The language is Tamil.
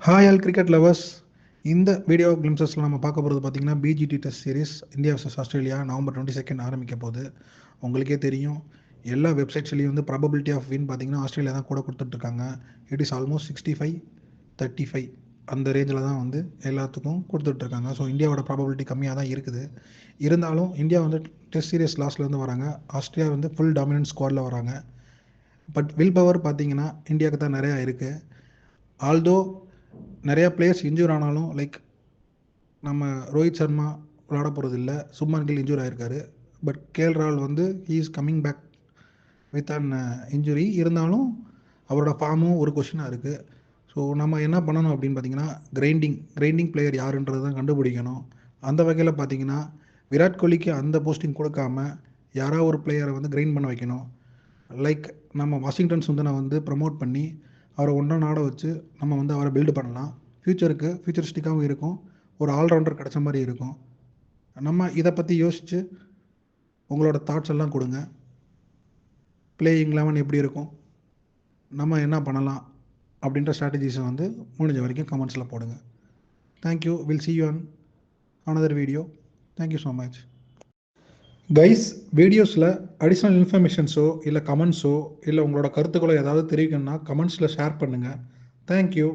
Hi all cricket lovers. இந்த வீடியோ கிளிம்சஸில் நம்ம பார்க்க போகிறது பார்த்தீங்கன்னா PGT test series India vs Australia November 22 ஆரம்பிக்க போகுது. உங்களுக்கே தெரியும், எல்லா வெப்சைட்ஸ்லேயும் வந்து ப்ராபபிலிட்டி ஆஃப் வின் பார்த்தீங்கன்னா ஆஸ்திரேலியா தான் கூட கொடுத்துட்ருக்காங்க. இட் இஸ் ஆல்மோஸ்ட் 65-35 அந்த ரேஞ்சில் தான் வந்து எல்லாத்துக்கும் கொடுத்துட்ருக்காங்க. ஸோ இந்தியாவோட ப்ராபபிலிட்டி கம்மியாக தான் இருக்குது. இருந்தாலும் இந்தியா வந்து டெஸ்ட் சீரிஸ் லாஸ்ட்லேருந்து வராங்க. ஆஸ்திரேலியா வந்து ஃபுல் டாமினன்ட் ஸ்குவாடில் வராங்க. பட் வில் பவர் பார்த்தீங்கன்னா இந்தியாவுக்கு தான் நிறையா இருக்குது. ஆல்தோ நிறையா பிளேயர்ஸ் இன்ஜூர் ஆனாலும், லைக் நம்ம ரோஹித் சர்மா விளாட போகிறது இல்லை, சுப்மன் கில் இன்ஜூர் ஆகிருக்காரு. பட் கேஎல் ராகுல் வந்து he is coming back with an injury. இருந்தாலும் அவரோட ஃபார்மும் ஒரு கொஷினாக இருக்குது. ஸோ நம்ம என்ன பண்ணணும் அப்படின்னு பார்த்தீங்கன்னா, கிரைண்டிங் பிளேயர் யாருன்றது தான் கண்டுபிடிக்கணும். அந்த வகையில் பார்த்தீங்கன்னா விராட் கோலிக்கு அந்த போஸ்டிங் கொடுக்காம யாராவது ஒரு பிளேயரை வந்து கிரைண்ட் பண்ண வைக்கணும். லைக் நம்ம வாஷிங்டன் சுந்தனை வந்து ப்ரமோட் பண்ணி அவரை ஒன்றா நாட வச்சு நம்ம வந்து அவரை பில்டு பண்ணலாம். ஃபியூச்சரிஸ்டிக்காகவும் இருக்கும், ஒரு ஆல்ரவுண்டர் கிடச்ச மாதிரி இருக்கும். நம்ம இதை பற்றி யோசித்து உங்களோட தாட்ஸ் எல்லாம் கொடுங்க. பிளேயிங் 11 எப்படி இருக்கும், நம்ம என்ன பண்ணலாம் அப்படின்ற ஸ்ட்ராட்டஜிஸை வந்து முடிஞ்ச வரைக்கும் கமெண்ட்ஸில் போடுங்க. Thank you. Will see you on another video. Thank you so much guys. வீடியோஸில் அடிஷ்னல் இன்ஃபர்மேஷன்ஸோ இல்லை கமெண்ட்ஸோ இல்லை உங்களோட கருத்துக்களோ ஏதாவது தெரிவிக்கணும்னா கமெண்ட்ஸில் ஷேர் பண்ணுங்கள். தேங்க்யூ.